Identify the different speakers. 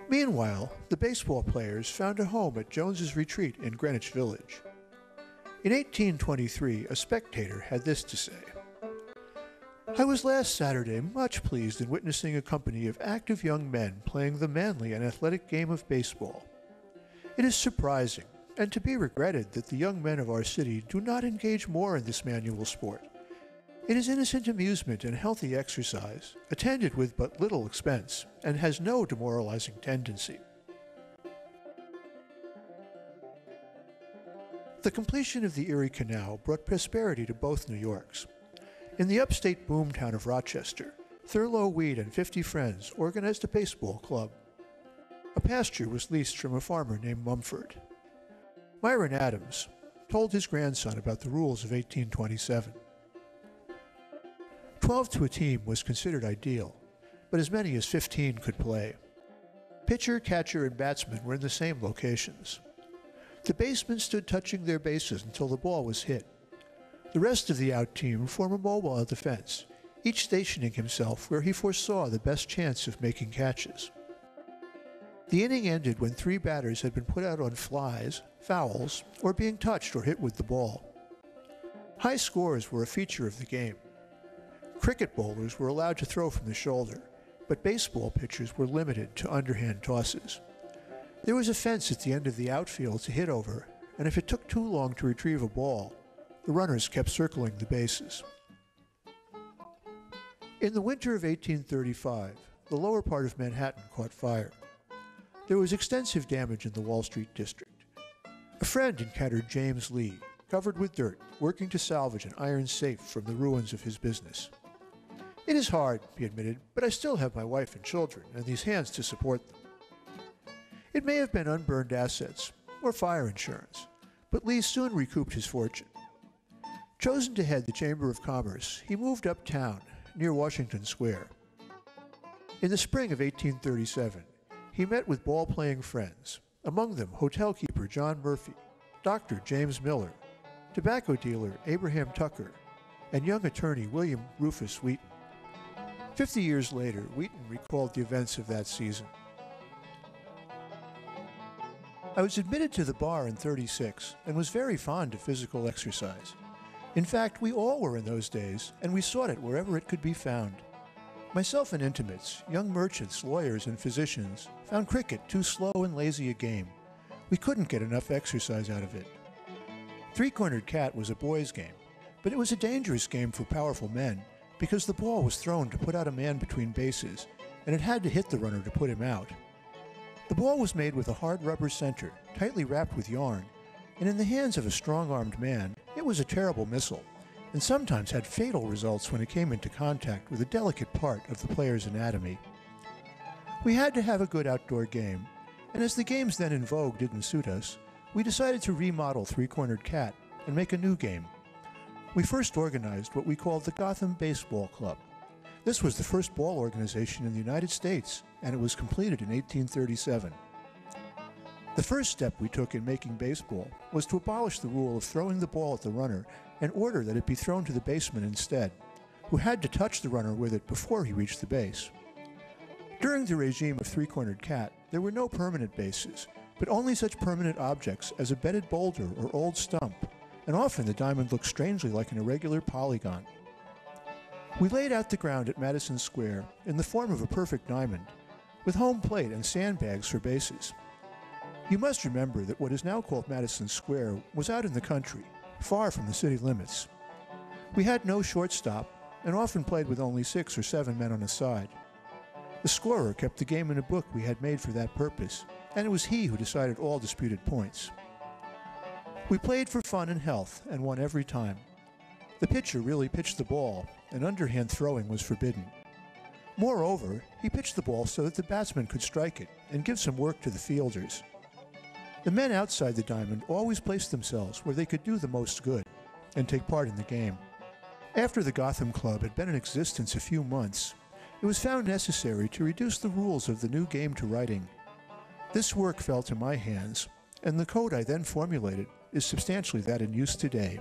Speaker 1: Meanwhile, the baseball players found a home at Jones's Retreat in Greenwich Village. In 1823, a spectator had this to say: "I was last Saturday much pleased in witnessing a company of active young men playing the manly and athletic game of baseball. It is surprising and to be regretted that the young men of our city do not engage more in this manual sport. It is innocent amusement and healthy exercise, attended with but little expense, and has no demoralizing tendency." The completion of the Erie Canal brought prosperity to both New Yorks. In the upstate boomtown of Rochester, Thurlow Weed and 50 friends organized a baseball club. A pasture was leased from a farmer named Mumford. Myron Adams told his grandson about the rules of 1827. 12 to a team was considered ideal, but as many as 15 could play. Pitcher, catcher, and batsman were in the same locations. The basemen stood touching their bases until the ball was hit. The rest of the out team formed a mobile defense, each stationing himself where he foresaw the best chance of making catches. The inning ended when 3 batters had been put out on flies, fouls, or being touched or hit with the ball. High scores were a feature of the game. Cricket bowlers were allowed to throw from the shoulder, but baseball pitchers were limited to underhand tosses. There was a fence at the end of the outfield to hit over, and if it took too long to retrieve a ball, the runners kept circling the bases. In the winter of 1835, the lower part of Manhattan caught fire. There was extensive damage in the Wall Street district. A friend encountered James Lee, covered with dirt, working to salvage an iron safe from the ruins of his business. "It is hard," he admitted, "but I still have my wife and children and these hands to support them." It may have been unburned assets or fire insurance, but Lee soon recouped his fortune. Chosen to head the Chamber of Commerce, he moved uptown near Washington Square. In the spring of 1837, he met with ball-playing friends, among them hotel keeper John Murphy, Dr. James Miller, tobacco dealer Abraham Tucker, and young attorney William Rufus Wheaton. 50 years later, Wheaton recalled the events of that season. "I was admitted to the bar in '36 and was very fond of physical exercise. In fact, we all were in those days, and we sought it wherever it could be found. Myself and intimates, young merchants, lawyers, and physicians, found cricket too slow and lazy a game. We couldn't get enough exercise out of it. Three-cornered cat was a boys' game, but it was a dangerous game for powerful men because the ball was thrown to put out a man between bases, and it had to hit the runner to put him out. The ball was made with a hard rubber center, tightly wrapped with yarn, and in the hands of a strong-armed man, it was a terrible missile, and sometimes had fatal results when it came into contact with a delicate part of the player's anatomy. We had to have a good outdoor game, and as the games then in vogue didn't suit us, we decided to remodel Three-Cornered Cat and make a new game. We first organized what we called the Gotham Baseball Club. This was the first ball organization in the United States, and it was completed in 1837. The first step we took in making baseball was to abolish the rule of throwing the ball at the runner and order that it be thrown to the baseman instead, who had to touch the runner with it before he reached the base. During the regime of Three-Cornered Cat, there were no permanent bases, but only such permanent objects as a bedded boulder or old stump, and often the diamond looked strangely like an irregular polygon. We laid out the ground at Madison Square in the form of a perfect diamond, with home plate and sandbags for bases. You must remember that what is now called Madison Square was out in the country, far from the city limits. We had no shortstop, and often played with only 6 or 7 men on a side. The scorer kept the game in a book we had made for that purpose, and it was he who decided all disputed points. We played for fun and health, and won every time. The pitcher really pitched the ball, and underhand throwing was forbidden. Moreover, he pitched the ball so that the batsman could strike it, and give some work to the fielders. The men outside the diamond always placed themselves where they could do the most good, and take part in the game. After the Gotham Club had been in existence a few months, it was found necessary to reduce the rules of the new game to writing. This work fell to my hands, and the code I then formulated is substantially that in use today.